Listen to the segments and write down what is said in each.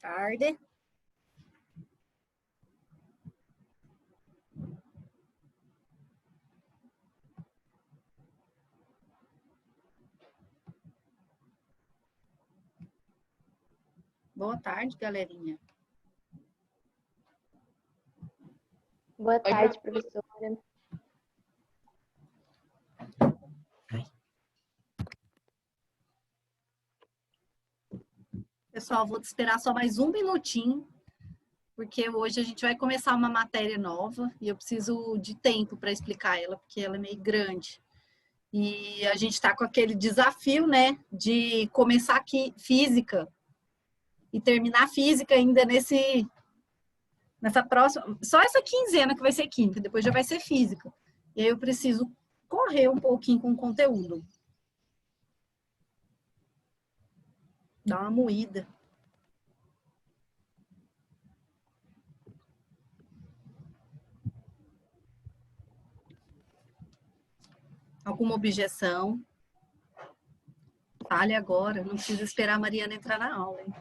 tarde. Boa tarde, galerinha. Boa tarde, professora. Pessoal, vou te esperar só mais um minutinho, porque hoje a gente vai começar uma matéria nova e eu preciso de tempo para explicar ela, porque ela é meio grande. E a gente está com aquele desafio, né, de começar aqui física e terminar física ainda nessa próxima, só essa quinzena que vai ser química, depois já vai ser física. E aí eu preciso correr um pouquinho com o conteúdo. Dá uma moída. Alguma objeção? Fale agora, não precisa esperar a Mariana entrar na aula, hein?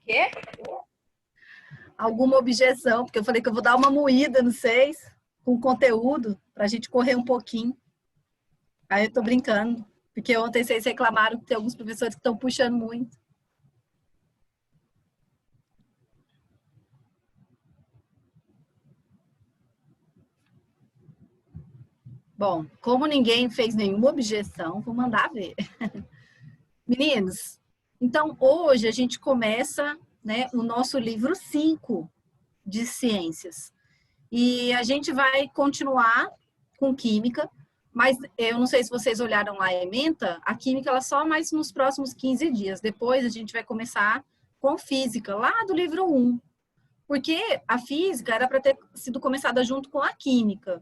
Quê? Alguma objeção, porque eu falei que eu vou dar uma moída no 6, com conteúdo, para a gente correr um pouquinho. Aí eu tô brincando, porque ontem vocês reclamaram que tem alguns professores que estão puxando muito. Bom, como ninguém fez nenhuma objeção, vou mandar ver. Meninos, então hoje a gente começa, né, o nosso livro 5 de ciências. E a gente vai continuar com química, mas eu não sei se vocês olharam lá a ementa, a química ela só mais nos próximos 15 dias. Depois a gente vai começar com física, lá do livro 1. Porque a física era para ter sido começada junto com a química.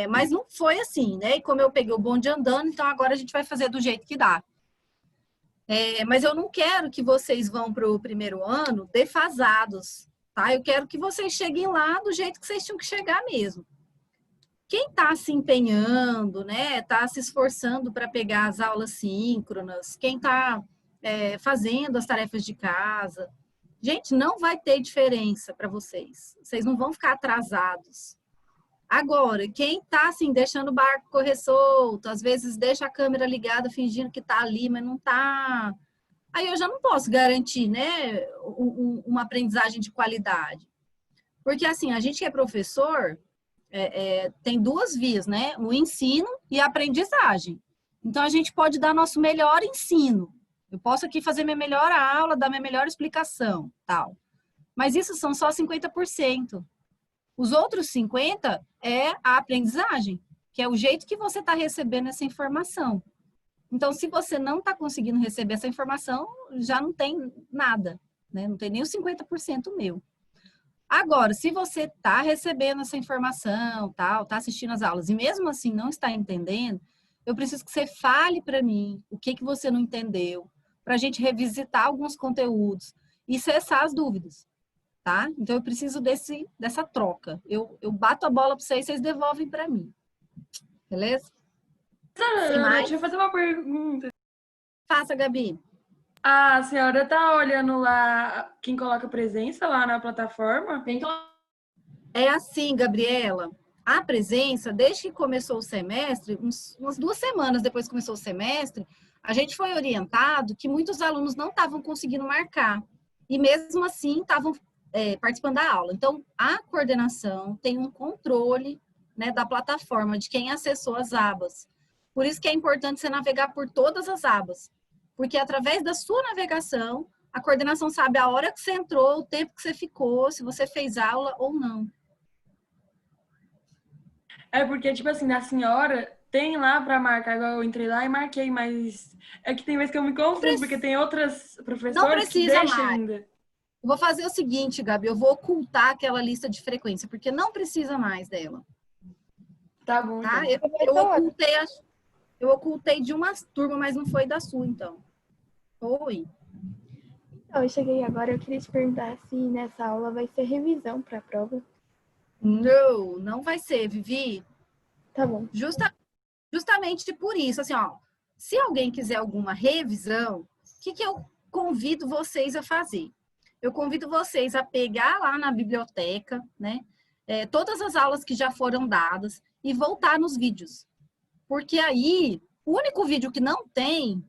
Mas não foi assim, né? E como eu peguei o bonde andando, então agora a gente vai fazer do jeito que dá. Mas eu não quero que vocês vão para o primeiro ano defasados, tá? Eu quero que vocês cheguem lá do jeito que vocês tinham que chegar mesmo. Quem está se empenhando, né? Está se esforçando para pegar as aulas síncronas, quem está fazendo as tarefas de casa, gente, não vai ter diferença para vocês. Vocês não vão ficar atrasados. Agora, quem está assim, deixando o barco correr solto, às vezes deixa a câmera ligada fingindo que está ali, mas não está. Aí eu já não posso garantir, né, uma aprendizagem de qualidade. Porque assim, a gente que é professor, tem duas vias, né? O ensino e a aprendizagem. Então, a gente pode dar nosso melhor ensino. Eu posso aqui fazer minha melhor aula, dar minha melhor explicação, tal. Mas isso são só 50%. Os outros 50% é a aprendizagem, que é o jeito que você está recebendo essa informação. Então, se você não está conseguindo receber essa informação, já não tem nada, né? Não tem nem os 50% meu. Agora, se você está recebendo essa informação, tal, está assistindo as aulas e mesmo assim não está entendendo, eu preciso que você fale para mim o que você não entendeu, para a gente revisitar alguns conteúdos e cessar as dúvidas. Tá? Então, eu preciso dessa troca. Eu bato a bola para vocês devolvem para mim. Beleza? Sem mais? Deixa eu fazer uma pergunta. Faça, Gabi. A senhora tá olhando lá quem coloca presença lá na plataforma? É assim, Gabriela. A presença, desde que começou o semestre, umas 2 semanas depois que começou o semestre, a gente foi orientado que muitos alunos não estavam conseguindo marcar. E mesmo assim, estavam participando da aula. Então, a coordenação tem um controle, né, da plataforma, de quem acessou as abas. Por isso que é importante você navegar por todas as abas. Porque através da sua navegação, a coordenação sabe a hora que você entrou, o tempo que você ficou, se você fez aula ou não. É porque, tipo assim, a senhora tem lá pra marcar, igual eu entrei lá e marquei, mas é que tem vezes que eu me confundo, porque tem outras professoras que deixam ainda. Eu vou fazer o seguinte, Gabi, eu vou ocultar aquela lista de frequência, porque não precisa mais dela. Tá bom, Tá? então. Eu ocultei de uma turma, mas não foi da sua, então. Oi. Então, eu cheguei agora, eu queria te perguntar se nessa aula vai ser revisão para a prova. Não vai ser, Vivi. Tá bom. Justamente por isso, assim, ó. Se alguém quiser alguma revisão, o que eu convido vocês a fazer? Eu convido vocês a pegar lá na biblioteca, né? Todas as aulas que já foram dadas e voltar nos vídeos. Porque aí, o único vídeo que não tem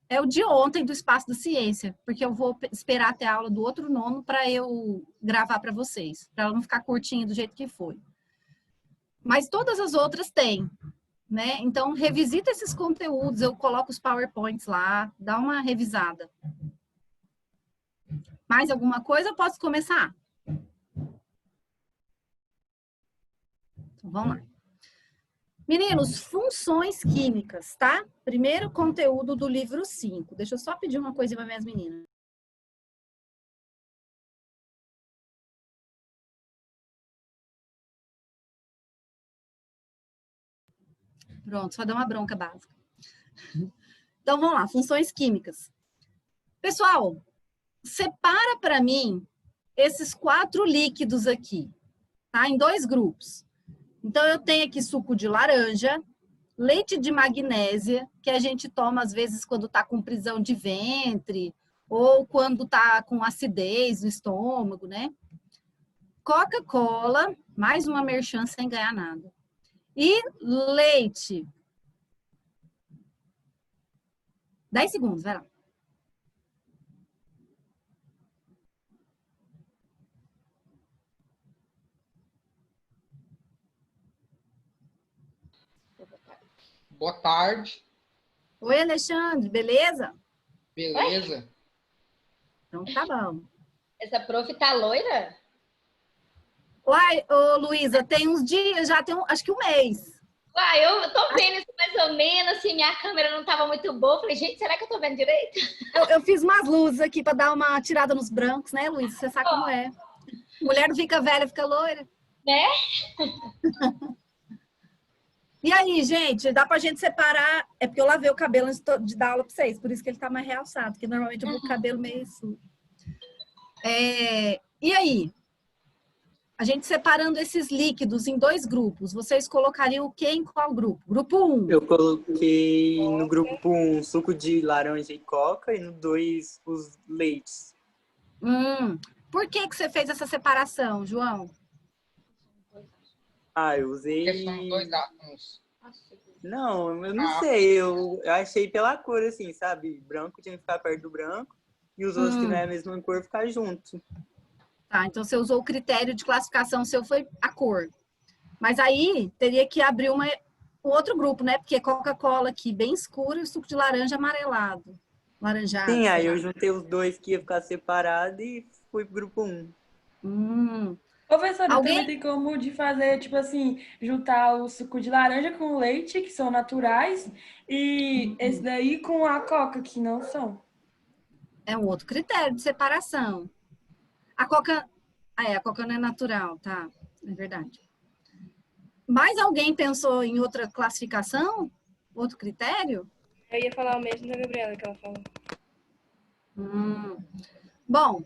é o de ontem do Espaço da Ciência, porque eu vou esperar até a aula do outro nono para eu gravar para vocês, para ela não ficar curtinha do jeito que foi. Mas todas as outras têm, né? Então, revisita esses conteúdos, eu coloco os PowerPoints lá, dá uma revisada. Mais alguma coisa? Eu posso começar? Então, vamos lá. Meninos, funções químicas, tá? Primeiro conteúdo do livro 5. Deixa eu só pedir uma coisa para minhas meninas. Pronto, só dá uma bronca básica. Então, vamos lá, funções químicas. Pessoal, separa para mim esses 4 líquidos aqui, tá? Em 2 grupos. Então, eu tenho aqui suco de laranja, leite de magnésia, que a gente toma às vezes quando está com prisão de ventre, ou quando está com acidez no estômago, né? Coca-Cola, mais uma merchan sem ganhar nada. E leite. 10 segundos, vai lá. Boa tarde. Oi, Alexandre, beleza? Beleza? Então tá bom. Essa prof tá loira? Uai, ô Luísa, tem uns dias, já tem acho que um mês. Uai, eu tô vendo isso mais ou menos, assim, minha câmera não tava muito boa. Falei, gente, será que eu tô vendo direito? Eu fiz umas luzes aqui para dar uma tirada nos brancos, né, Luísa? Você sabe como é. Mulher não fica velha, fica loira. Né? E aí, gente, dá pra gente separar... É porque eu lavei o cabelo antes de dar aula pra vocês, por isso que ele tá mais realçado, porque normalmente eu vou com o cabelo meio sujo. E aí? A gente separando esses líquidos em 2 grupos, vocês colocariam o que em qual grupo? Grupo 1. Eu coloquei no grupo 1 suco de laranja e coca e no 2 os leites. Por que você fez essa separação, João? Eu usei... Porque são 2 átomos. Não, eu não sei, eu achei pela cor, assim, sabe? Branco tinha que ficar perto do branco e os outros que não é a mesma cor ficar junto. Tá, então você usou o critério de classificação seu foi a cor. Mas aí teria que abrir um outro grupo, né? Porque Coca-Cola aqui bem escuro e o suco de laranja amarelado. Laranjado. Sim, aí eu juntei os 2 que ia ficar separado e fui pro grupo 1. Professora, Alguém? também tem como de fazer, tipo assim, juntar o suco de laranja com o leite, que são naturais, e esse daí com a coca, que não são. É um outro critério de separação. A coca não é natural, tá? É verdade. Mais alguém pensou em outra classificação? Outro critério? Eu ia falar o mesmo da Gabriela que ela falou. Bom,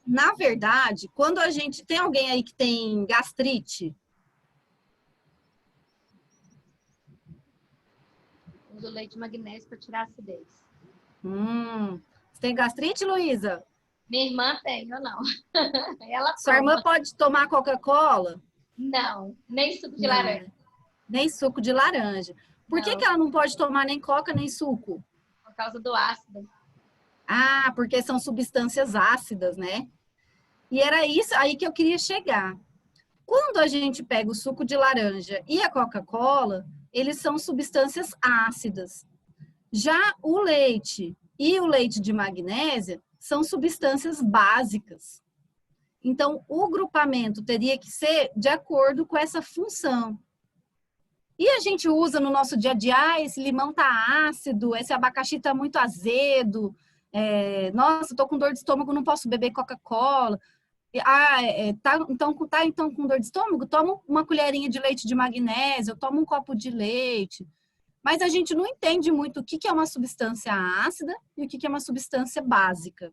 na verdade, quando a gente... Tem alguém aí que tem gastrite? Uso leite de magnésio para tirar a acidez. Você tem gastrite, Luísa? Minha irmã tem, eu não. Ela Sua irmã pode tomar Coca-Cola? Não, nem suco de Não, laranja. nem suco de laranja. Por que ela não pode tomar nem coca, nem suco? Por causa do ácido. Ah, porque são substâncias ácidas, né? E era isso aí que eu queria chegar. Quando a gente pega o suco de laranja e a Coca-Cola, eles são substâncias ácidas. Já o leite e o leite de magnésia são substâncias básicas. Então, o grupamento teria que ser de acordo com essa função. E a gente usa no nosso dia a dia, esse limão tá ácido, esse abacaxi tá muito azedo, nossa, tô com dor de estômago, não posso beber Coca-Cola. Então com dor de estômago, toma uma colherinha de leite de magnésio, toma um copo de leite. Mas a gente não entende muito o que é uma substância ácida e o que é uma substância básica.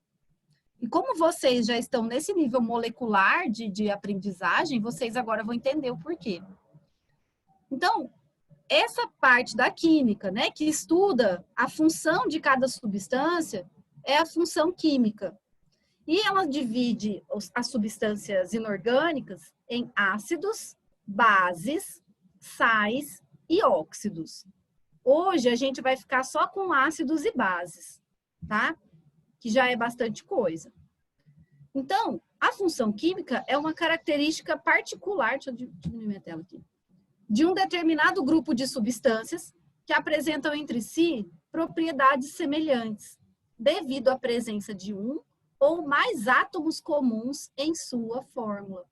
E como vocês já estão nesse nível molecular de aprendizagem, vocês agora vão entender o porquê. Então, essa parte da química, né, que estuda a função de cada substância, é a função química. E ela divide as substâncias inorgânicas em ácidos, bases, sais e óxidos. Hoje a gente vai ficar só com ácidos e bases, tá? Que já é bastante coisa. Então, a função química é uma característica particular, deixa eu diminuir minha tela aqui, de um determinado grupo de substâncias que apresentam entre si propriedades semelhantes, devido à presença de um ou mais átomos comuns em sua fórmula.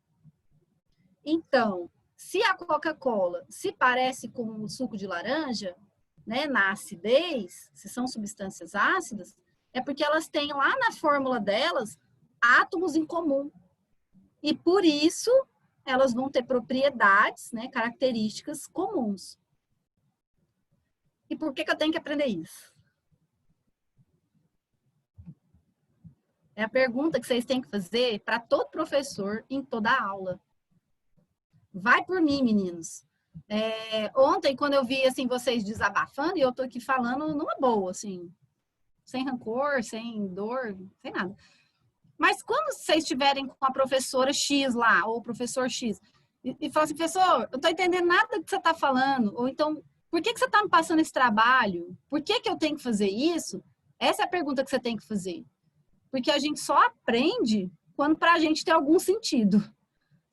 Então, se a Coca-Cola se parece com o suco de laranja, né, na acidez, se são substâncias ácidas, é porque elas têm lá na fórmula delas átomos em comum. E por isso, elas vão ter propriedades, né, características comuns. E por que eu tenho que aprender isso? É a pergunta que vocês têm que fazer para todo professor em toda a aula. Vai por mim, meninos. Ontem, quando eu vi assim, vocês desabafando, e eu tô aqui falando numa boa, assim, sem rancor, sem dor, sem nada. Mas quando vocês estiverem com a professora X lá, ou o professor X, e falar assim, professor, eu tô entendendo nada do que você tá falando, ou então, por que você tá me passando esse trabalho? Por que eu tenho que fazer isso? Essa é a pergunta que você tem que fazer. Porque a gente só aprende quando pra gente tem algum sentido.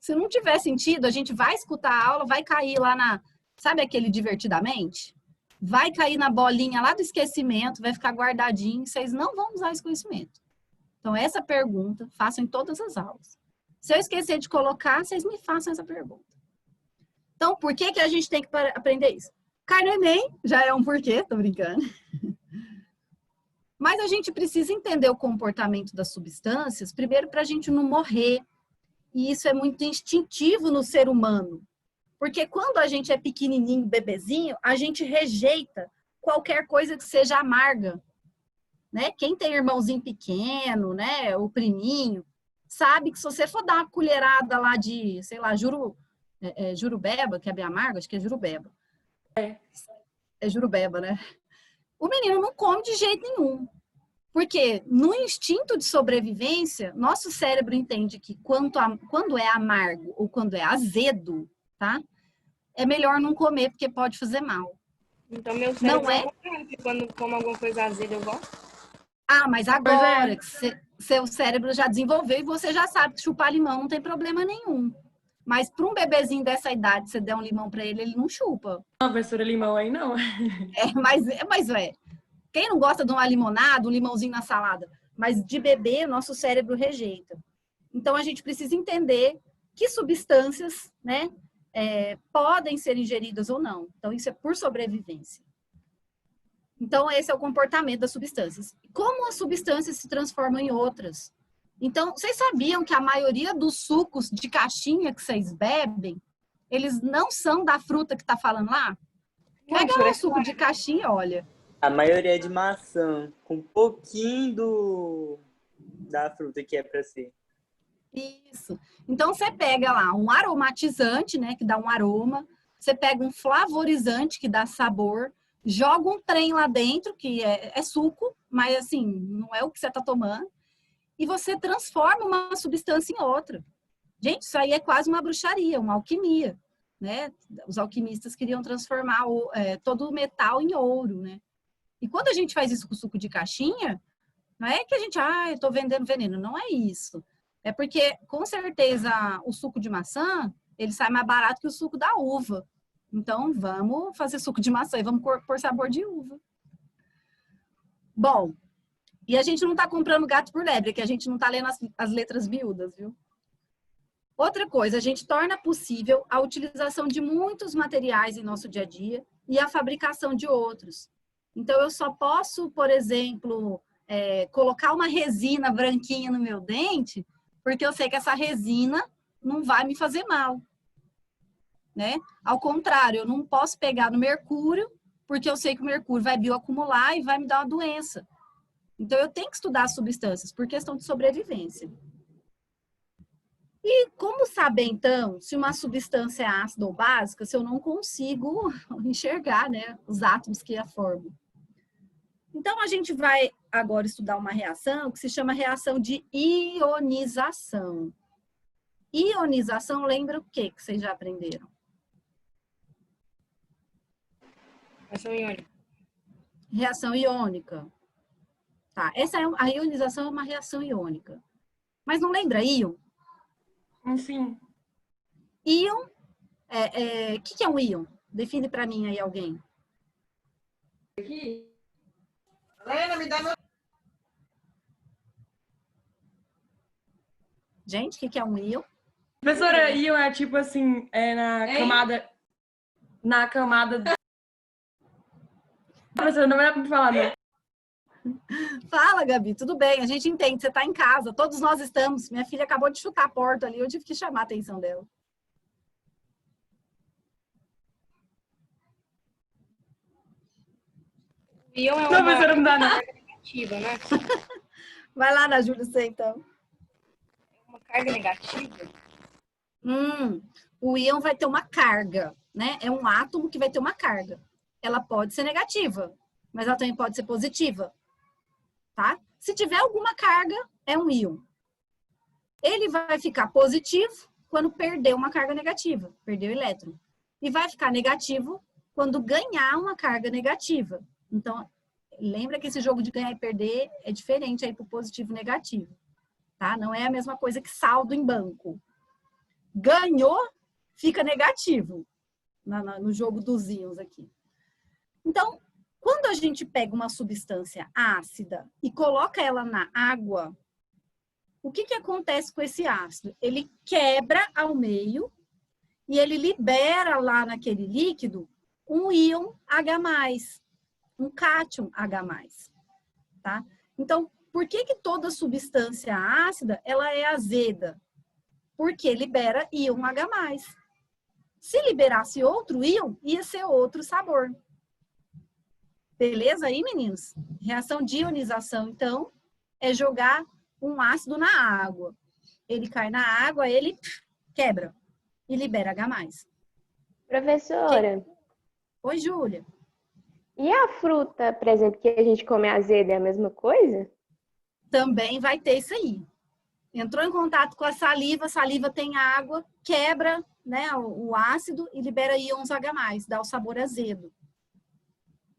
Se não tiver sentido, a gente vai escutar a aula, vai cair lá na... Sabe aquele divertidamente? Vai cair na bolinha lá do esquecimento, vai ficar guardadinho, vocês não vão usar esse conhecimento. Então, essa pergunta, façam em todas as aulas. Se eu esquecer de colocar, vocês me façam essa pergunta. Então, por que a gente tem que aprender isso? Cai no Enem, já é um porquê, tô brincando. Mas a gente precisa entender o comportamento das substâncias, primeiro para a gente não morrer. E isso é muito instintivo no ser humano. Porque quando a gente é pequenininho, bebezinho, a gente rejeita qualquer coisa que seja amarga. Né? Quem tem irmãozinho pequeno, né, o priminho, sabe que se você for dar uma colherada lá de, sei lá, jurubeba, que é bem amargo, acho que é jurubeba. É jurubeba, né? O menino não come de jeito nenhum. Porque no instinto de sobrevivência, nosso cérebro entende que quando é amargo ou quando é azedo, tá? É melhor não comer porque pode fazer mal. Então meu cérebro não é que quando como alguma coisa azeda eu gosto. Ah, mas agora que seu cérebro já desenvolveu e você já sabe que chupar limão não tem problema nenhum. Mas para um bebezinho dessa idade, você der um limão para ele, ele não chupa. Não, professora, limão aí não. Mas quem não gosta de uma limonada, um limãozinho na salada? Mas de bebê, nosso cérebro rejeita. Então, a gente precisa entender que substâncias, né, podem ser ingeridas ou não. Então, isso é por sobrevivência. Então, esse é o comportamento das substâncias. Como as substâncias se transformam em outras? Então, vocês sabiam que a maioria dos sucos de caixinha que vocês bebem, eles não são da fruta que está falando lá? Pega lá o suco de caixinha, olha. A maioria é de maçã, com um pouquinho da fruta que é para ser. Isso. Então, você pega lá um aromatizante, né, que dá um aroma. Você pega um flavorizante, que dá sabor. Joga um trem lá dentro, que é suco, mas assim, não é o que você está tomando. E você transforma uma substância em outra. Gente, isso aí é quase uma bruxaria, uma alquimia, né? Os alquimistas queriam transformar todo o metal em ouro, né? E quando a gente faz isso com suco de caixinha, não é que a gente, eu tô vendendo veneno. Não é isso. É porque, com certeza, o suco de maçã, ele sai mais barato que o suco da uva. Então, vamos fazer suco de maçã e vamos pôr sabor de uva. Bom, e a gente não tá comprando gato por lebre, que a gente não tá lendo as letras miúdas, viu? Outra coisa, a gente torna possível a utilização de muitos materiais em nosso dia a dia e a fabricação de outros. Então, eu só posso, por exemplo, colocar uma resina branquinha no meu dente, porque eu sei que essa resina não vai me fazer mal. Né? Ao contrário, eu não posso pegar no mercúrio, porque eu sei que o mercúrio vai bioacumular e vai me dar uma doença. Então, eu tenho que estudar as substâncias por questão de sobrevivência. E como saber, então, se uma substância é ácida ou básica, se eu não consigo enxergar, né, os átomos que a formam? Então, a gente vai agora estudar uma reação que se chama reação de ionização. Ionização, lembra o que vocês já aprenderam? Reação iônica. Reação iônica. Tá, a ionização é uma reação iônica. Mas não lembra íon? Sim. Íon, o que é um íon? Define para mim aí alguém. Helena, me dá meu... Gente, o que é um íon? Professora, íon é tipo assim, na camada... Professora, não vai me falar, não. Fala, Gabi, tudo bem, a gente entende, você está em casa, todos nós estamos. Minha filha acabou de chutar a porta ali, eu tive que chamar a atenção dela. O íon é Não, uma professora, não dá, não. carga negativa, né? Vai lá na Júlia, você então. Uma carga negativa. O íon vai ter uma carga, né? É um átomo que vai ter uma carga. Ela pode ser negativa, mas ela também pode ser positiva, tá? Se tiver alguma carga, é um íon. Ele vai ficar positivo quando perder uma carga negativa, perder o elétron. E vai ficar negativo quando ganhar uma carga negativa. Então, lembra que esse jogo de ganhar e perder é diferente aí pro positivo e negativo, tá? Não é a mesma coisa que saldo em banco. Ganhou, fica negativo no jogo dos íons aqui. Então, quando a gente pega uma substância ácida e coloca ela na água, o que acontece com esse ácido? Ele quebra ao meio e ele libera lá naquele líquido um íon H+, um cátion H+, tá? Então, por que toda substância ácida ela é azeda? Porque libera íon H+. Se liberasse outro íon, ia ser outro sabor. Beleza aí, meninos? Reação de ionização, então, é jogar um ácido na água. Ele cai na água, ele quebra e libera H+. Professora, Oi, Júlia. e a fruta, por exemplo, que a gente come azeda é a mesma coisa? Também vai ter isso aí. Entrou em contato com a saliva tem água, quebra, né, o ácido e libera íons H+, dá o sabor azedo.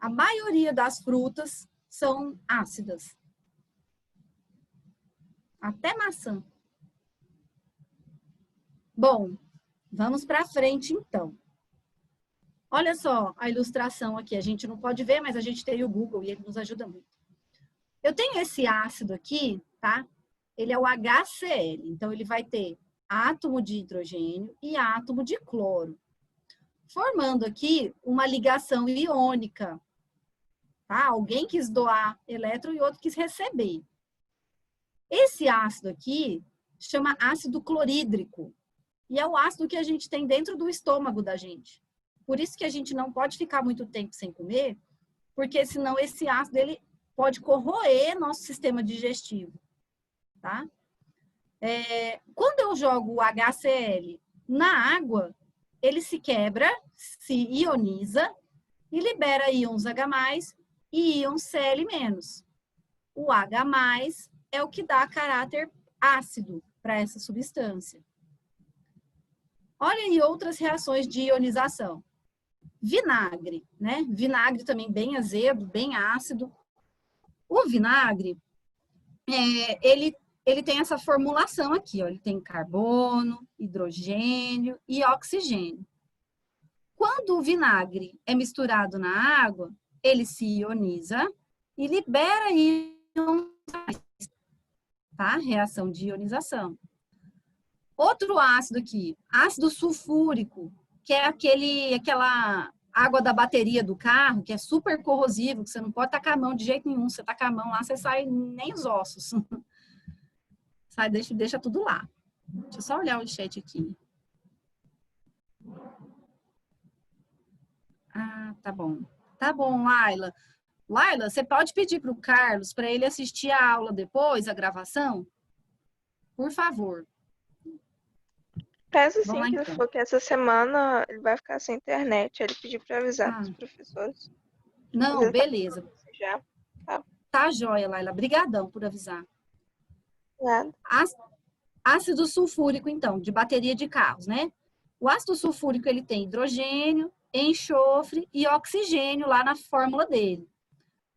A maioria das frutas são ácidas. Até maçã. Bom, vamos para frente então. Olha só a ilustração aqui. A gente não pode ver, mas a gente tem o Google e ele nos ajuda muito. Eu tenho esse ácido aqui, tá? Ele é o HCl. Então, ele vai ter átomo de hidrogênio e átomo de cloro, formando aqui uma ligação iônica. Tá? Alguém quis doar elétron e outro quis receber. Esse ácido aqui chama ácido clorídrico. E é o ácido que a gente tem dentro do estômago da gente. Por isso que a gente não pode ficar muito tempo sem comer, porque senão esse ácido ele pode corroer nosso sistema digestivo. Tá? Quando eu jogo o HCl na água, ele se quebra, se ioniza e libera íons H+, e íons Cl-. O H+ é o que dá caráter ácido para essa substância. Olha aí outras reações de ionização. Vinagre, né? Vinagre também bem azedo, bem ácido. O vinagre, ele tem essa formulação aqui, ó. Ele tem carbono, hidrogênio e oxigênio. Quando o vinagre é misturado na água, ele se ioniza e libera íons, tá? Reação de ionização. Outro ácido aqui, ácido sulfúrico, que é aquela água da bateria do carro, que é super corrosivo, que você não pode tacar a mão de jeito nenhum. Você tacar a mão lá, você sai nem os ossos. Sai, deixa tudo lá. Deixa eu só olhar o chat aqui. Ah, tá bom. Tá bom, Laila. Laila, você pode pedir para o Carlos para ele assistir a aula depois, a gravação? Por favor. Reza Vamos lá, sim, que ele então. falou que essa semana ele vai ficar sem internet. Ele pediu para avisar os professores. Mas Não, ele tá beleza. já. Tá joia, Laila. Brigadão por avisar. Nada. Ácido sulfúrico, então, de bateria de carros, né? O ácido sulfúrico, ele tem hidrogênio, enxofre e oxigênio lá na fórmula dele.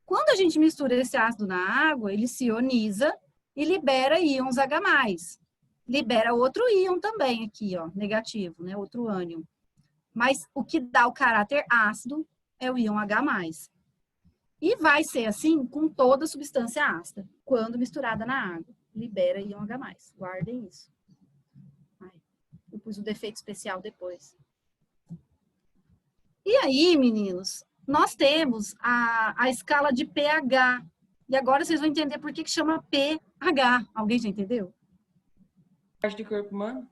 Quando a gente mistura esse ácido na água, ele se ioniza e libera íons H+. Libera outro íon também aqui, ó, negativo, né? Outro ânion. Mas o que dá o caráter ácido é o íon H+. E vai ser assim com toda substância ácida, quando misturada na água. Libera íon H+. Guardem isso. Eu pus o defeito especial depois. E aí, meninos, nós temos a escala de pH. E agora vocês vão entender por que chama pH. Alguém já entendeu? Parte do corpo humano?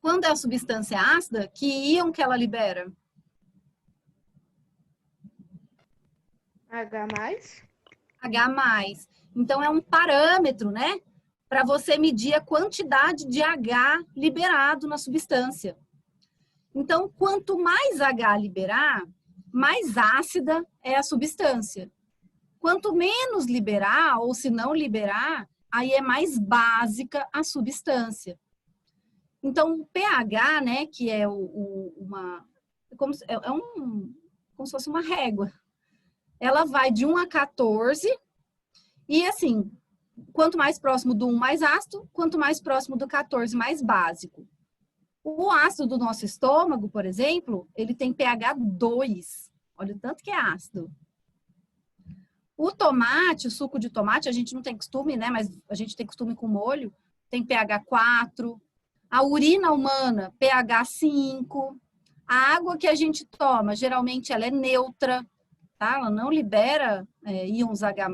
Quando é a substância ácida, que íon que ela libera? H+. H+. Então, é um parâmetro, né? Para você medir a quantidade de H liberado na substância. Então, quanto mais H liberar, mais ácida é a substância. Quanto menos liberar, ou se não liberar, aí é mais básica a substância. Então, o pH, né, que é como se fosse uma régua. Ela vai de 1 a 14, e assim, quanto mais próximo do 1, mais ácido, quanto mais próximo do 14, mais básico. O ácido do nosso estômago, por exemplo, ele tem pH 2. Olha o tanto que é ácido. O tomate, o suco de tomate, a gente não tem costume, né? Mas a gente tem costume com molho, tem pH 4. A urina humana, pH 5. A água que a gente toma, geralmente ela é neutra, tá? Ela não libera íons H+.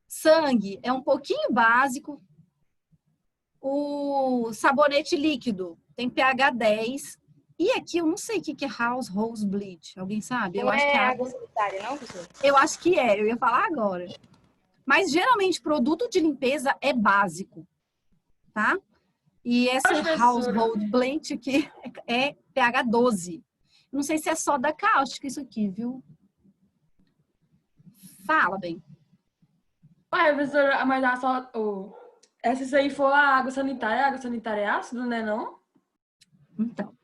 Sangue é um pouquinho básico. O sabonete líquido tem pH 10. E aqui eu não sei o que é household bleach. Alguém sabe? Não é água sanitária, não, professor? Eu acho que é, eu ia falar agora. Mas geralmente produto de limpeza é básico, tá? E esse household bleach aqui é pH 12. Não sei se é soda cáustica isso aqui, viu? Fala, bem. Ué, professora, mas se aí for a água sanitária é ácido, né, não? Então,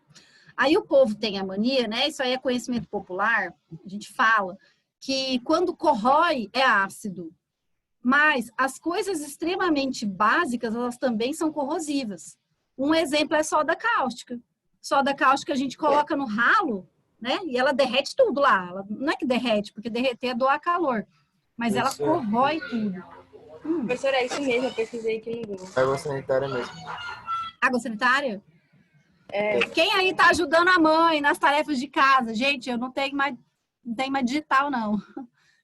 aí o povo tem a mania, né? Isso aí é conhecimento popular. A gente fala que quando corrói é ácido. Mas as coisas extremamente básicas, elas também são corrosivas. Um exemplo é soda cáustica. Soda cáustica a gente coloca no ralo, né? E ela derrete tudo lá. Ela, não é que derrete, porque derreter é doar calor. Mas ela corrói tudo. Professor, é isso mesmo, eu pesquisei aqui no Google. Água sanitária mesmo. Água sanitária? É. Quem aí tá ajudando a mãe nas tarefas de casa? Gente, eu não tenho mais digital, não.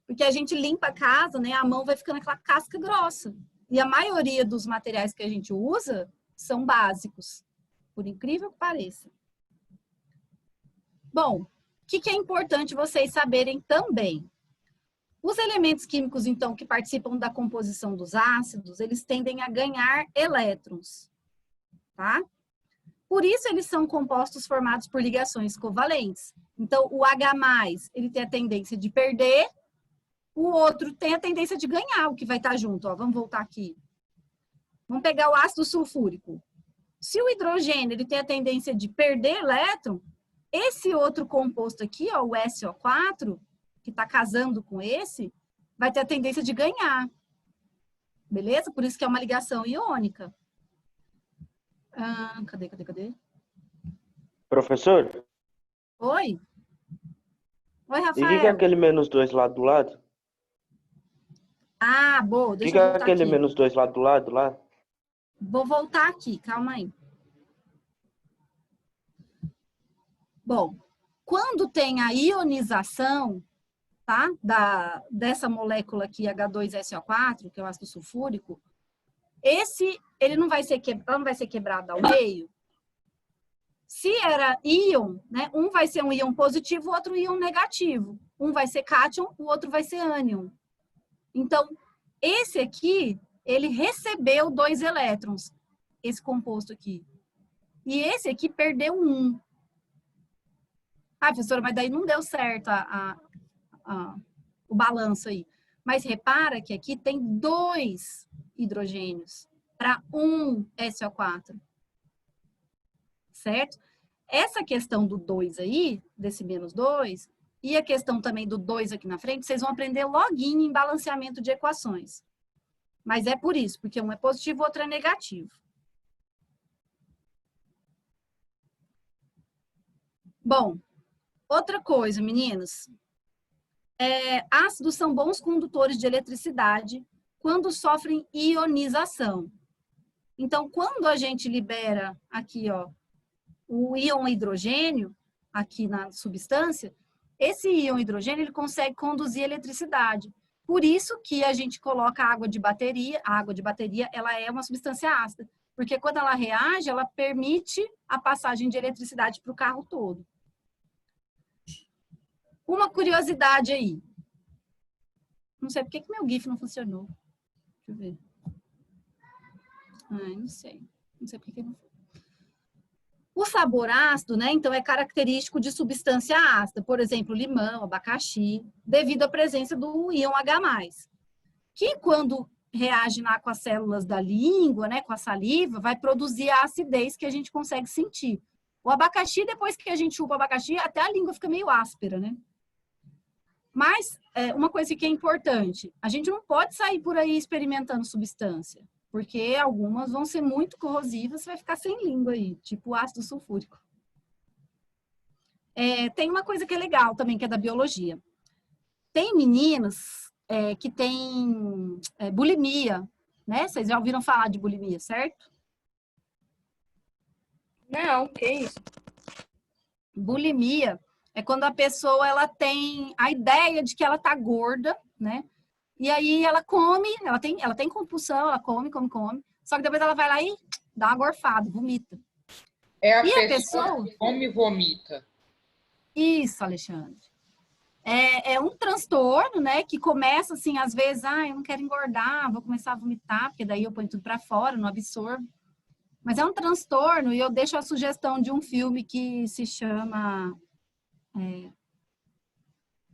Porque a gente limpa a casa, né? A mão vai ficando aquela casca grossa. E a maioria dos materiais que a gente usa são básicos. Por incrível que pareça. Bom, o que é importante vocês saberem também? Os elementos químicos, então, que participam da composição dos ácidos, eles tendem a ganhar elétrons, tá? Por isso, eles são compostos formados por ligações covalentes. Então, o H+, ele tem a tendência de perder, o outro tem a tendência de ganhar, o que vai estar junto. Ó, vamos voltar aqui. Vamos pegar o ácido sulfúrico. Se o hidrogênio ele tem a tendência de perder elétron, esse outro composto aqui, ó, o SO4, que está casando com esse, vai ter a tendência de ganhar. Beleza? Por isso que é uma ligação iônica. Cadê? Professor? Oi? Oi, E Rafael. o que é aquele -2 lá do lado? Ah, boa. O Deixa que eu é voltar aquele aqui. -2 lá do lado lá? Vou voltar aqui, calma aí. Bom, quando tem a ionização, tá? Dessa molécula aqui, H2SO4, que é o ácido sulfúrico, ela não vai ser quebrada ao meio. Se era íon, né? Um vai ser um íon positivo, o outro íon negativo. Um vai ser cátion, o outro vai ser ânion. Então, esse aqui, ele recebeu 2 elétrons, esse composto aqui. E esse aqui perdeu 1. Ah, professora, mas daí não deu certo o balanço aí. Mas repara que aqui tem 2 hidrogênios para 1 SO4. Certo? Essa questão do 2 aí, desse menos 2, e a questão também do 2 aqui na frente, vocês vão aprender loguinho em balanceamento de equações. Mas é por isso, porque um é positivo, o outro é negativo. Bom, outra coisa, meninos. Ácidos são bons condutores de eletricidade quando sofrem ionização. Então, quando a gente libera aqui, ó, o íon hidrogênio, aqui na substância, esse íon hidrogênio, ele consegue conduzir eletricidade. Por isso que a gente coloca água de bateria. A água de bateria, ela é uma substância ácida, porque quando ela reage, ela permite a passagem de eletricidade para o carro todo. Uma curiosidade aí. Não sei por que meu GIF não funcionou. Deixa eu ver. Ai, não sei. Não sei por que não funcionou. O sabor ácido, né, então é característico de substância ácida, por exemplo, limão, abacaxi, devido à presença do íon H+, que quando reage lá com as células da língua, né, com a saliva, vai produzir a acidez que a gente consegue sentir. O abacaxi, depois que a gente chupa o abacaxi, até a língua fica meio áspera, né? Mas, uma coisa que é importante, a gente não pode sair por aí experimentando substância, porque algumas vão ser muito corrosivas, você vai ficar sem língua aí, tipo ácido sulfúrico. Tem uma coisa que é legal também, que é da biologia. Tem meninos que têm bulimia, né? Vocês já ouviram falar de bulimia, certo? Não, que isso? Bulimia é quando a pessoa ela tem a ideia de que ela tá gorda, né? E aí ela come, ela tem compulsão, ela come, só que depois ela vai lá e dá uma gorfada, vomita. É a e pessoa que come e vomita. Isso, Alexandre. É um transtorno, né, que começa assim, às vezes, eu não quero engordar, vou começar a vomitar, porque daí eu ponho tudo para fora, não absorvo. Mas é um transtorno e eu deixo a sugestão de um filme que se chama...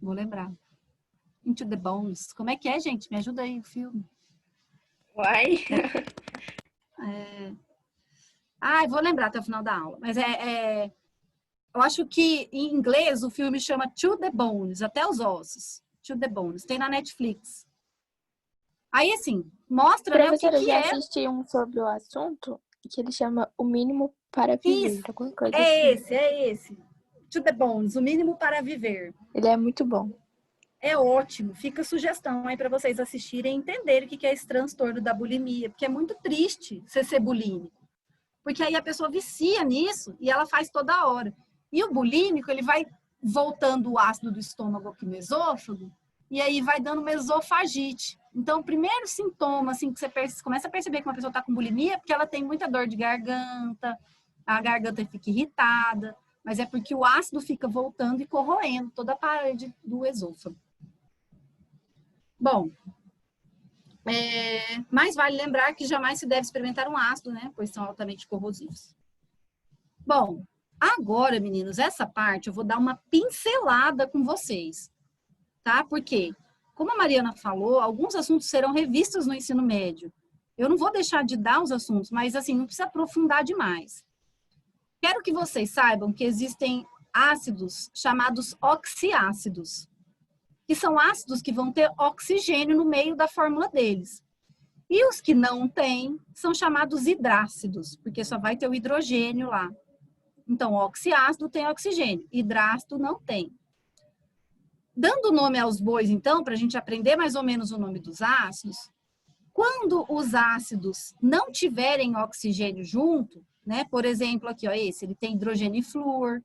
vou lembrar. Into the Bones. Como é que é, gente? Me ajuda aí o filme. Uai. Vou lembrar até o final da aula. Mas eu acho que em inglês o filme chama To the Bones, até os ossos. To the Bones. Tem na Netflix. Aí, assim, mostra, né, o que Professora, eu já é. assisti um sobre o assunto, que ele chama O Mínimo para Viver. Isso. Alguma coisa É assim. esse. To the Bones, O Mínimo para Viver. Ele é muito bom. É ótimo. Fica a sugestão aí para vocês assistirem e entenderem o que é esse transtorno da bulimia, porque é muito triste você ser bulímico. Porque aí a pessoa vicia nisso e ela faz toda hora. E o bulímico, ele vai voltando o ácido do estômago aqui no esôfago e aí vai dando uma esofagite. Então, o primeiro sintoma, assim, que você começa a perceber que uma pessoa está com bulimia é porque ela tem muita dor de garganta, a garganta fica irritada, mas é porque o ácido fica voltando e corroendo toda a parede do esôfago. Bom, mas vale lembrar que jamais se deve experimentar um ácido, né? Pois são altamente corrosivos. Bom, agora, meninos, essa parte eu vou dar uma pincelada com vocês, tá? Porque, como a Mariana falou, alguns assuntos serão revistos no ensino médio. Eu não vou deixar de dar os assuntos, mas assim, não precisa aprofundar demais. Quero que vocês saibam que existem ácidos chamados oxiácidos, que são ácidos que vão ter oxigênio no meio da fórmula deles. E os que não têm são chamados hidrácidos, porque só vai ter o hidrogênio lá. Então, oxiácido tem oxigênio, hidrácido não tem. Dando nome aos bois, então, para a gente aprender mais ou menos o nome dos ácidos, quando os ácidos não tiverem oxigênio junto, né? Por exemplo, aqui, ó, esse ele tem hidrogênio e flúor,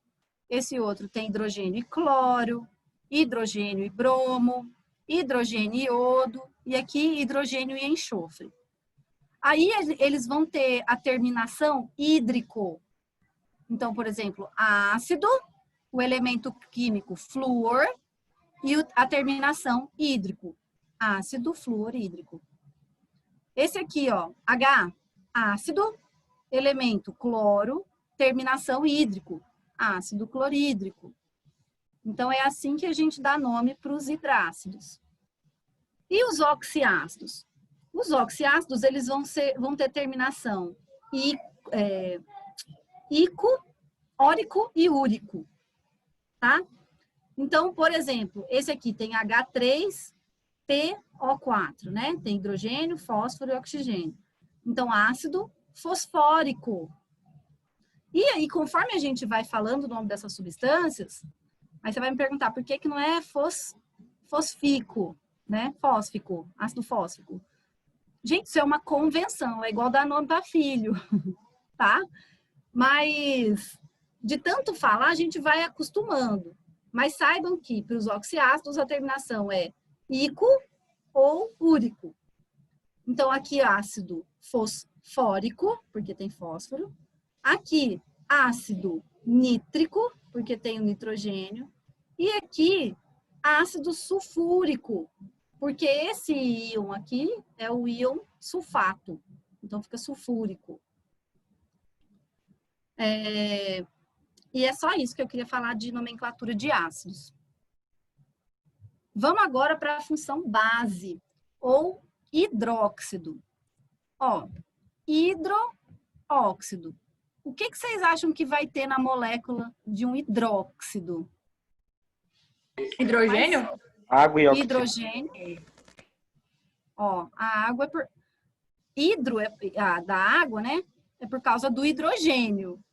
esse outro tem hidrogênio e cloro, hidrogênio e bromo, hidrogênio e iodo, e aqui hidrogênio e enxofre. Aí eles vão ter a terminação hídrico. Então, por exemplo, ácido, o elemento químico flúor e a terminação hídrico, ácido fluorídrico. Esse aqui, ó, H, ácido, elemento cloro, terminação hídrico, ácido clorídrico. Então, é assim que a gente dá nome para os hidrácidos. E os oxiácidos? Os oxiácidos, eles vão ter terminação ico, órico e úrico, tá? Então, por exemplo, esse aqui tem H3PO4, né? Tem hidrogênio, fósforo e oxigênio. Então, ácido fosfórico. E aí, conforme a gente vai falando o nome dessas substâncias, aí você vai me perguntar por que não é fosfíco, né? Fósfico, ácido fósfico. Gente, isso é uma convenção, é igual dar nome para filho, tá? Mas, de tanto falar, a gente vai acostumando. Mas saibam que, para os oxiácidos, a terminação é ico ou úrico. Então, aqui, ácido fosfórico, porque tem fósforo. Aqui, ácido nítrico, porque tem o nitrogênio. E aqui, ácido sulfúrico, porque esse íon aqui é o íon sulfato. Então, fica sulfúrico. E é só isso que eu queria falar de nomenclatura de ácidos. Vamos agora para a função base, ou hidróxido. Ó, hidróxido. O que vocês acham que vai ter na molécula de um hidróxido? Hidrogênio? Água e oxigênio. Hidrogênio. Ó, a água é por... da água, né? É por causa do hidrogênio.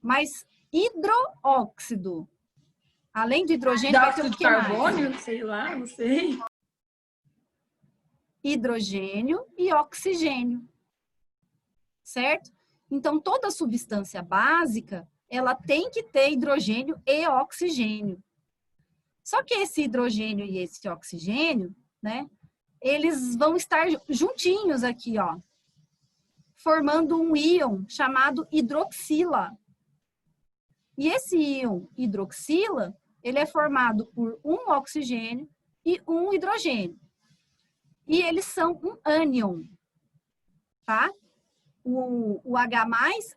Mas hidróxido, além do hidrogênio, vai ter o Dióxido de que mais? carbono? Sei lá, não sei. Hidrogênio e oxigênio. Certo? Então, toda substância básica, ela tem que ter hidrogênio e oxigênio. Só que esse hidrogênio e esse oxigênio, né, eles vão estar juntinhos aqui, ó, formando um íon chamado hidroxila. E esse íon hidroxila, ele é formado por um oxigênio e um hidrogênio. E eles são um ânion, tá? O H+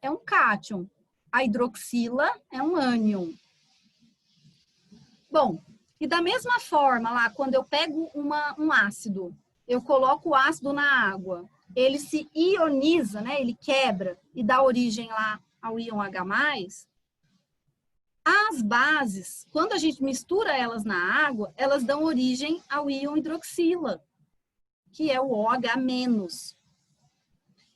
é um cátion, a hidroxila é um ânion. Bom, e da mesma forma lá, quando eu pego um ácido, eu coloco o ácido na água, ele se ioniza, né? Ele quebra e dá origem lá ao íon H+. As bases, quando a gente mistura elas na água, elas dão origem ao íon hidroxila, que é o OH-.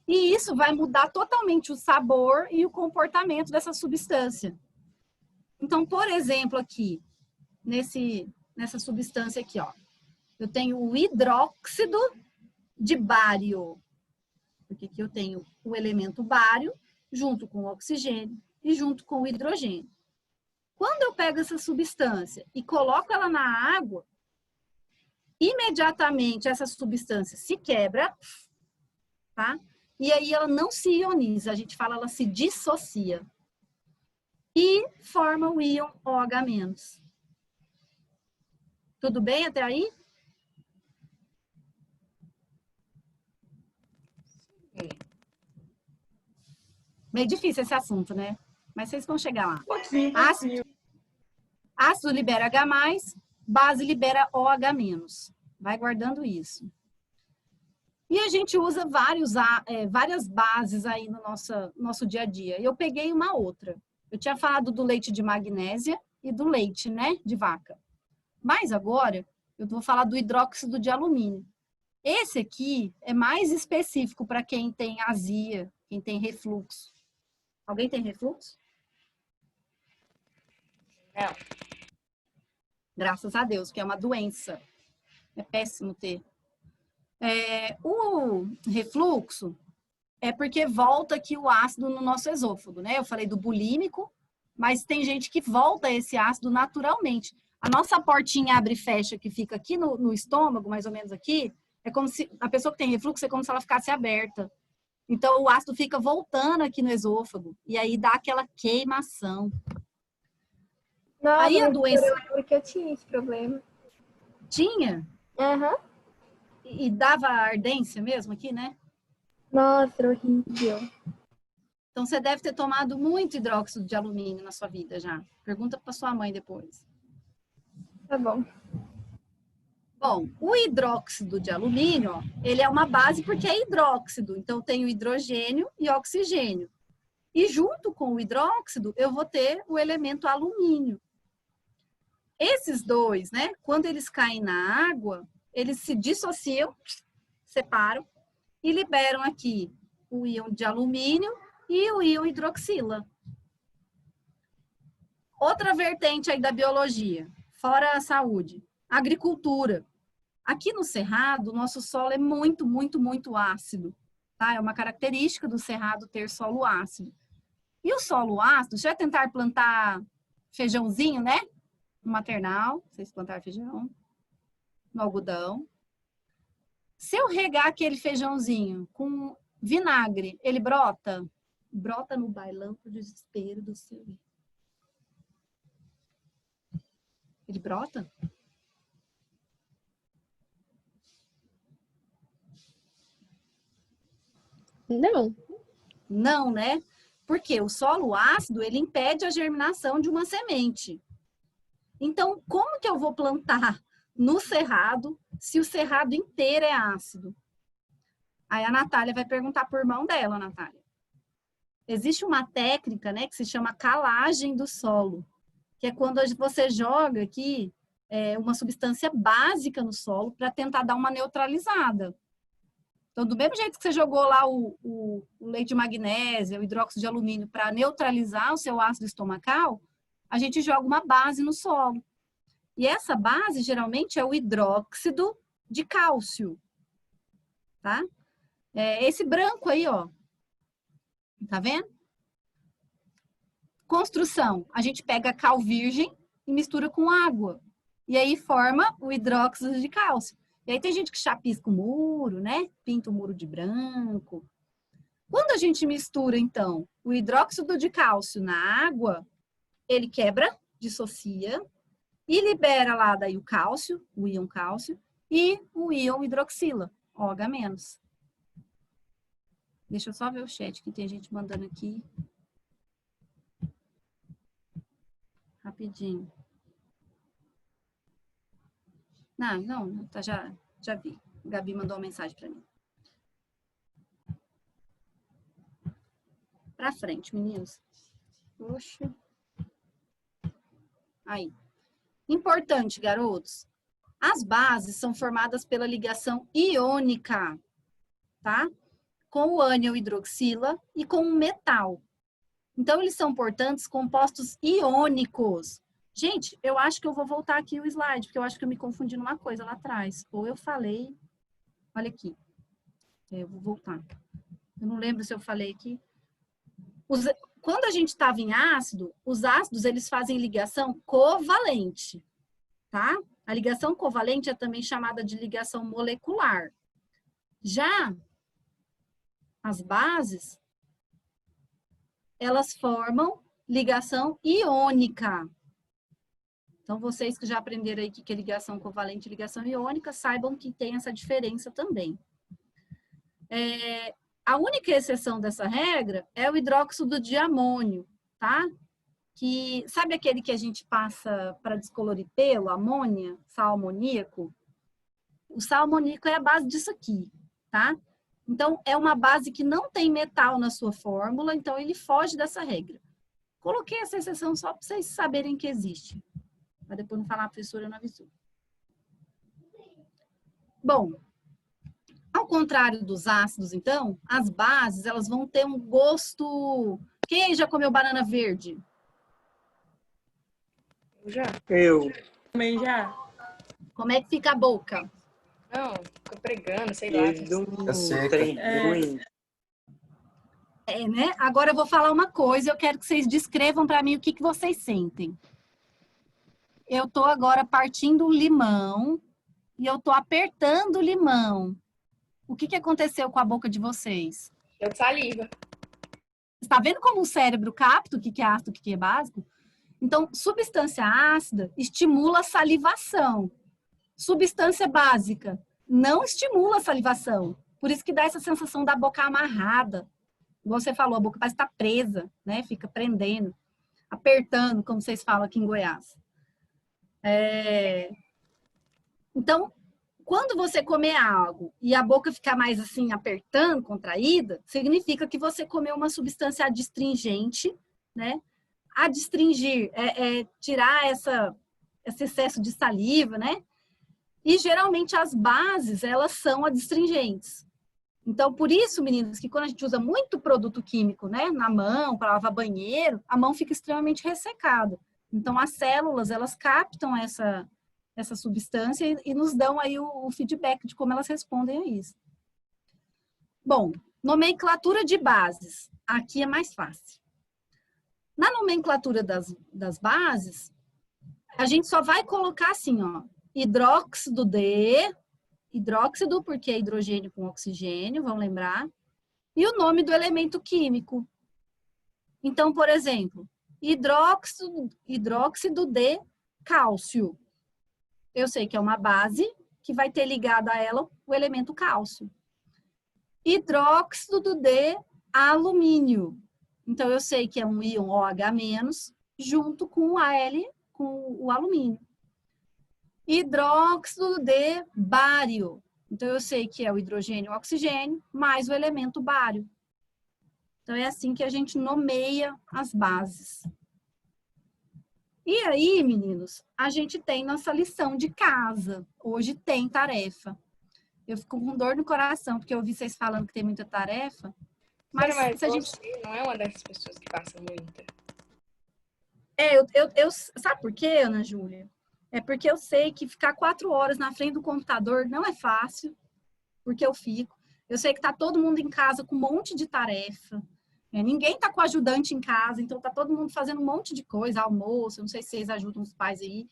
E isso vai mudar totalmente o sabor e o comportamento dessa substância. Então, por exemplo, aqui, nessa substância aqui, ó, eu tenho o hidróxido de bário, porque aqui eu tenho o elemento bário junto com o oxigênio e junto com o hidrogênio. Quando eu pego essa substância e coloco ela na água, imediatamente essa substância se quebra, tá? E aí ela não se ioniza, a gente fala, ela se dissocia. E forma o íon OH-. Tudo bem até aí? Meio difícil esse assunto, né? Mas vocês vão chegar lá. Ácido libera H+, base libera OH-. Vai guardando isso. E a gente usa várias bases aí no nosso dia a dia. Eu peguei uma outra. Eu tinha falado do leite de magnésia e do leite, né, de vaca. Mas agora, eu vou falar do hidróxido de alumínio. Esse aqui é mais específico para quem tem azia, quem tem refluxo. Alguém tem refluxo? Não. Graças a Deus, que é uma doença. É péssimo ter. O refluxo é porque volta aqui o ácido no nosso esôfago, né? Eu falei do bulímico, mas tem gente que volta esse ácido naturalmente. A nossa portinha abre e fecha que fica aqui no estômago, mais ou menos aqui, é como se a pessoa que tem refluxo é como se ela ficasse aberta. Então o ácido fica voltando aqui no esôfago e aí dá aquela queimação. Não, aí a doença... porque eu tinha esse problema. Tinha? Aham. E dava ardência mesmo aqui, né? Nossa, horrível. Então, você deve ter tomado muito hidróxido de alumínio na sua vida já. Pergunta para sua mãe depois. Tá bom. Bom, o hidróxido de alumínio, ó, ele é uma base porque é hidróxido. Então, tem o hidrogênio e oxigênio. E junto com o hidróxido, eu vou ter o elemento alumínio. Esses dois, né, quando eles caem na água, eles se dissociam, separam e liberam aqui o íon de alumínio e o íon hidroxila. Outra vertente aí da biologia, fora a saúde, agricultura. Aqui no Cerrado, o nosso solo é muito, muito, muito ácido. Tá? É uma característica do Cerrado ter solo ácido. E o solo ácido, você vai tentar plantar feijãozinho, né? No maternal, vocês plantaram feijão, no algodão. Se eu regar aquele feijãozinho com vinagre, ele brota? Brota no bailão pro desespero do seu. Ele brota? Não. Não, né? Porque o solo ácido, ele impede a germinação de uma semente. Então, como que eu vou plantar no cerrado se o cerrado inteiro é ácido? Aí a Natália vai perguntar pro irmão dela, Natália. Existe uma técnica, né, que se chama calagem do solo, que é quando você joga aqui uma substância básica no solo para tentar dar uma neutralizada. Então, do mesmo jeito que você jogou lá o leite de magnésia, o hidróxido de alumínio para neutralizar o seu ácido estomacal, a gente joga uma base no solo. E essa base, geralmente, é o hidróxido de cálcio. Tá? Esse branco aí, ó. Tá vendo? Construção. A gente pega cal virgem e mistura com água. E aí forma o hidróxido de cálcio. E aí tem gente que chapisca o muro, né? Pinta o muro de branco. Quando a gente mistura, então, o hidróxido de cálcio na água, ele quebra, dissocia e libera lá daí o cálcio, o íon cálcio, e o íon hidroxila, OH-. Deixa eu só ver o chat, que tem gente mandando aqui. Rapidinho. Não, tá, já vi. O Gabi mandou uma mensagem para mim. Pra frente, meninos. Poxa. Aí. Importante, garotos. As bases são formadas pela ligação iônica, tá? Com o ânion hidroxila e com o metal. Então, eles são, portanto, compostos iônicos. Gente, eu acho que eu vou voltar aqui o slide, porque eu acho que eu me confundi numa coisa lá atrás. Ou eu falei... Olha aqui. Eu vou voltar. Eu não lembro se eu falei aqui. Quando a gente estava em ácido, os ácidos, eles fazem ligação covalente, tá? A ligação covalente é também chamada de ligação molecular. Já as bases, elas formam ligação iônica. Então, vocês que já aprenderam aí que é ligação covalente e ligação iônica, saibam que tem essa diferença também. A única exceção dessa regra é o hidróxido de amônio, tá? Que, sabe aquele que a gente passa para descolorir pelo, amônia, sal amoníaco? O sal amoníaco é a base disso aqui, tá? Então, é uma base que não tem metal na sua fórmula, então ele foge dessa regra. Coloquei essa exceção só para vocês saberem que existe. Para depois não falar, a professora não avisou. Bom, ao contrário dos ácidos, então, as bases, elas vão ter um gosto... Quem aí já comeu banana verde? Eu. Também já. Como é que fica a boca? Não, fica pregando, sei lá. É seca. Ruim. Né? Agora eu vou falar uma coisa, eu quero que vocês descrevam para mim o que vocês sentem. Eu tô agora partindo o limão e eu tô apertando o limão. O que aconteceu com a boca de vocês? Deu saliva. Está vendo como o cérebro capta o que é ácido, o que é básico? Então, substância ácida estimula a salivação. Substância básica não estimula a salivação. Por isso que dá essa sensação da boca amarrada. Como você falou, a boca parece estar presa, né? Fica prendendo, apertando, como vocês falam aqui em Goiás. Então, quando você comer algo e a boca ficar mais assim, apertando, contraída, significa que você comeu uma substância adstringente, né? Adstringir é tirar esse excesso de saliva, né? E geralmente as bases, elas são adstringentes. Então, por isso, meninas, que quando a gente usa muito produto químico, né, na mão, para lavar banheiro, a mão fica extremamente ressecada. Então, as células, elas captam essa substância e nos dão aí o feedback de como elas respondem a isso. Bom, nomenclatura de bases. Aqui é mais fácil. Na nomenclatura das bases, a gente só vai colocar assim, ó, hidróxido de... Hidróxido, porque é hidrogênio com oxigênio, vamos lembrar. E o nome do elemento químico. Então, por exemplo, hidróxido de cálcio. Eu sei que é uma base que vai ter ligado a ela o elemento cálcio. Hidróxido de alumínio. Então, eu sei que é um íon OH- junto com o Al, com o alumínio. Hidróxido de bário. Então, eu sei que é o hidrogênio e o oxigênio, mais o elemento bário. Então, é assim que a gente nomeia as bases. E aí, meninos, a gente tem nossa lição de casa. Hoje tem tarefa. Eu fico com dor no coração, porque eu ouvi vocês falando que tem muita tarefa. Mas se a gente... Você não é uma dessas pessoas que passa muita. Sabe por quê, Ana Júlia? É porque eu sei que ficar 4 horas na frente do computador não é fácil, porque eu fico. Eu sei que tá todo mundo em casa com um monte de tarefa. Ninguém tá com ajudante em casa, então tá todo mundo fazendo um monte de coisa, almoço, eu não sei se vocês ajudam os pais aí,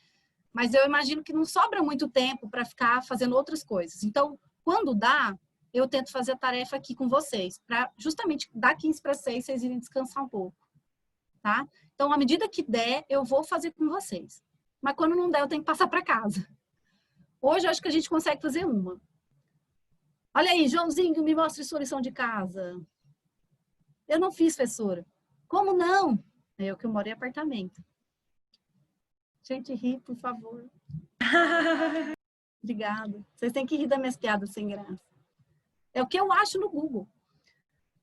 mas eu imagino que não sobra muito tempo para ficar fazendo outras coisas. Então, quando dá, eu tento fazer a tarefa aqui com vocês, para justamente dar 15 para 6, vocês irem descansar um pouco, tá? Então, à medida que der, eu vou fazer com vocês. Mas quando não der, eu tenho que passar para casa. Hoje, eu acho que a gente consegue fazer uma. Olha aí, Joãozinho, me mostre sua lição de casa. Eu não fiz, professora. Como não? É eu que moro em apartamento. Gente, ri, por favor. Obrigada. Vocês têm que rir das minhas piadas sem graça. É o que eu acho no Google.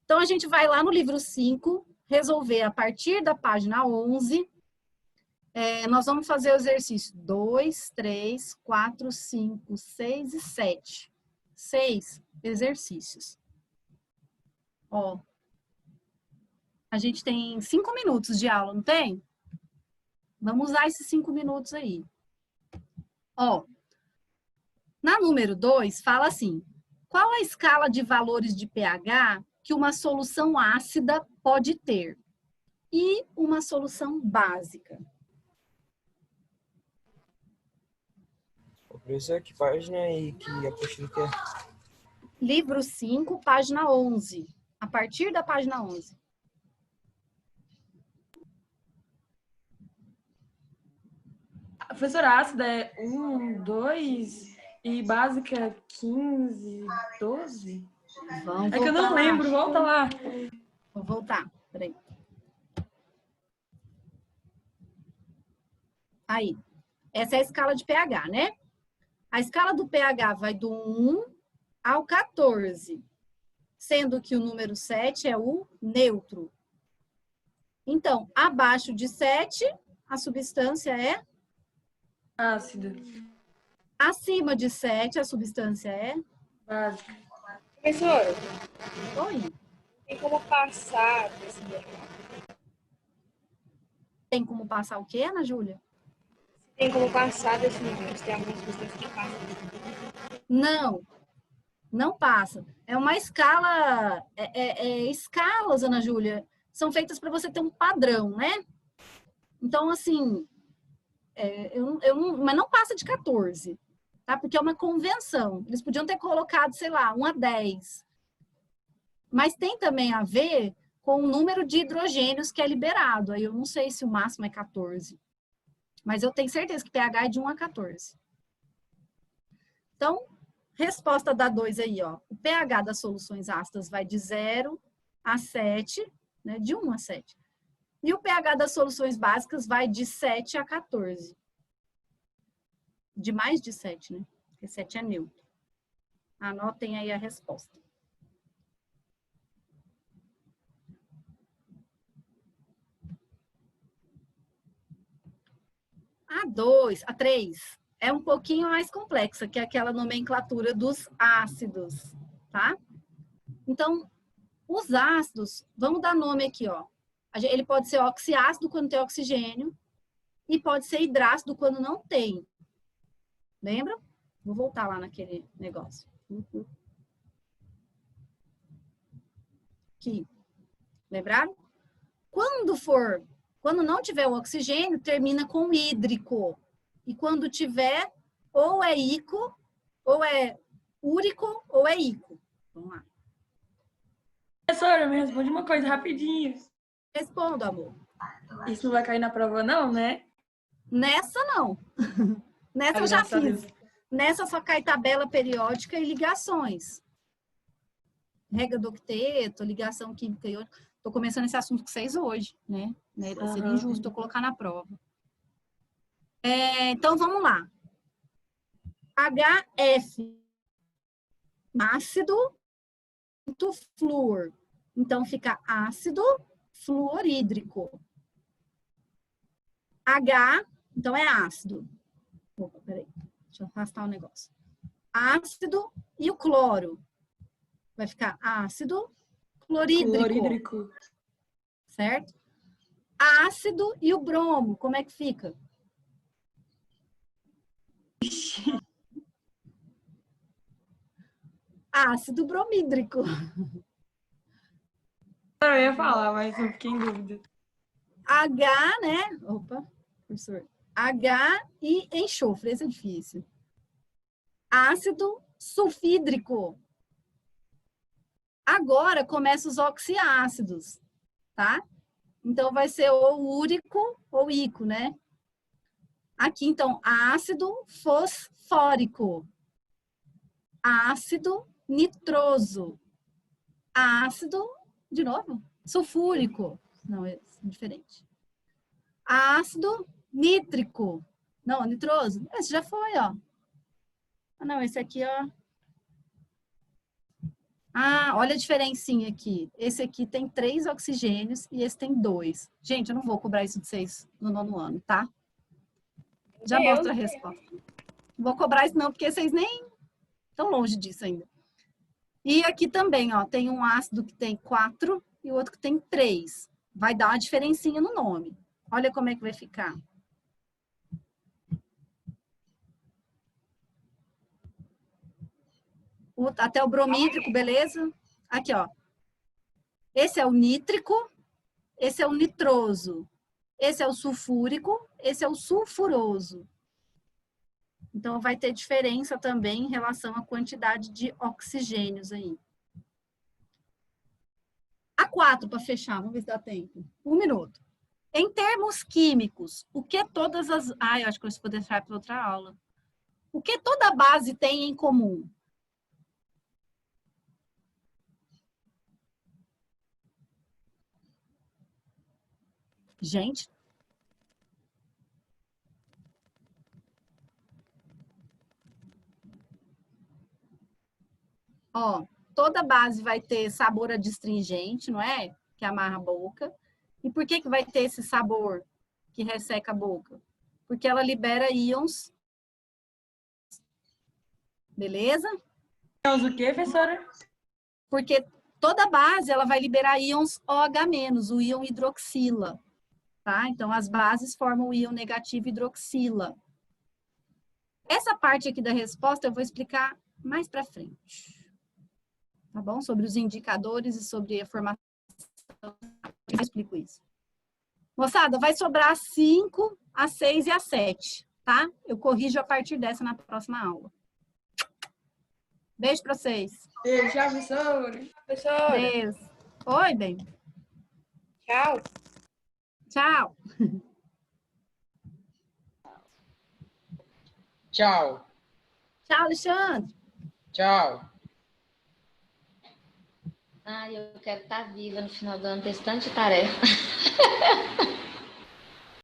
Então, a gente vai lá no livro 5, resolver a partir da página 11. Nós vamos fazer o exercício 2, 3, 4, 5, 6 e 7. 6 exercícios. Ó. A gente tem 5 minutos de aula, não tem? Vamos usar esses 5 minutos aí. Ó. Na número 2, fala assim. Qual a escala de valores de pH que uma solução ácida pode ter? E uma solução básica? Professor, que página aí que a apostila quer? Livro 5, página 11. A partir da página 11. A professora ácida é 1, 2 e básica 15, 12? Vamos é que eu não lembro, volta lá. Vou voltar, peraí. Aí, essa é a escala de pH, né? A escala do pH vai do 1 ao 14, sendo que o número 7 é o neutro. Então, abaixo de 7, a substância é ácida. Acima de 7, a substância é básica. Professora, oi. Tem como passar desse pH? Tem como passar o quê, Ana Júlia? Tem como passar desse nível? Tem algumas substâncias que passam? Não, não passa. É uma escala, escalas, Ana Júlia, são feitas para você ter um padrão, né? Então, assim, mas não passa de 14, tá? Porque é uma convenção. Eles podiam ter colocado, sei lá, 1 a 10. Mas tem também a ver com o número de hidrogênios que é liberado. Aí eu não sei se o máximo é 14. Mas eu tenho certeza que pH é de 1 a 14. Então, resposta da 2 aí, ó. O pH das soluções ácidas vai de 0 a 7, né? De 1 a 7. E o pH das soluções básicas vai de 7 a 14. De mais de 7, né? Porque 7 é neutro. Anotem aí a resposta. A 3 é um pouquinho mais complexa, que é aquela nomenclatura dos ácidos, tá? Então, os ácidos, vamos dar nome aqui, ó. Ele pode ser oxiácido quando tem oxigênio e pode ser hidrácido quando não tem. Lembra? Vou voltar lá naquele negócio. Aqui. Lembraram? Quando não tiver o oxigênio, termina com hídrico. E quando tiver, ou é ico, ou é úrico, ou é ico. Vamos lá. Professora, me responde uma coisa rapidinho. Respondo, amor. Isso não vai cair na prova, não, né? Nessa, não. Nessa eu já fiz. Nessa só cai tabela periódica e ligações. Regra do octeto, ligação química iônica. Estou começando esse assunto com vocês hoje, né? Seria injusto eu colocar na prova. Então, vamos lá. HF. Ácido muito flúor. Então, fica ácido fluorídrico. H, então é ácido. Opa, peraí. Deixa eu afastar o negócio. Ácido e o cloro. Vai ficar ácido clorídrico. Certo? Ácido e o bromo, como é que fica? Ácido bromídrico. Eu ia falar, mas eu fiquei em dúvida. H, né? Opa, professor. H e enxofre, esse é difícil. Ácido sulfídrico. Agora começa os oxiácidos, tá? Então vai ser ou úrico ou ico, né? Aqui, então, ácido fosfórico. Ácido nitroso. Ácido, de novo, sulfúrico. Não, é diferente. Ácido nítrico. Não, nitroso. Esse já foi, ó. Ah, não, esse aqui, ó. Ah, olha a diferencinha aqui. Esse aqui tem 3 oxigênios e esse tem 2. Gente, eu não vou cobrar isso de vocês no 9º ano, tá? Já mostra a resposta. Não vou cobrar isso não, porque vocês nem estão longe disso ainda. E aqui também, ó, tem um ácido que tem 4 e o outro que tem 3. Vai dar uma diferencinha no nome. Olha como é que vai ficar. Até o bromídrico, beleza? Aqui, ó. Esse é o nítrico, esse é o nitroso, esse é o sulfúrico, esse é o sulfuroso. Então, vai ter diferença também em relação à quantidade de oxigênios aí. A 4, para fechar, vamos ver se dá tempo. 1 minuto. Em termos químicos, o que todas as... eu acho que eu vou deixar para outra aula. O que toda base tem em comum? Gente. Ó, toda base vai ter sabor adstringente, não é? Que amarra a boca. E por que vai ter esse sabor que resseca a boca? Porque ela libera íons. Beleza? Íons o quê, professora? Porque toda base ela vai liberar íons OH-, o íon hidroxila. Tá? Então, as bases formam o íon negativo hidroxila. Essa parte aqui da resposta eu vou explicar mais para frente. Tá bom? Sobre os indicadores e sobre a formação. Eu explico isso. Moçada, vai sobrar 5, a 6 e a 7, tá? Eu corrijo a partir dessa na próxima aula. Beijo para vocês. Beijo, tchau, professora. Professora. Beijo. Oi, bem. Tchau. Tchau. Tchau. Tchau, Alexandre. Tchau. Ai, eu quero estar viva no final do ano, ter esse tanto de tarefa.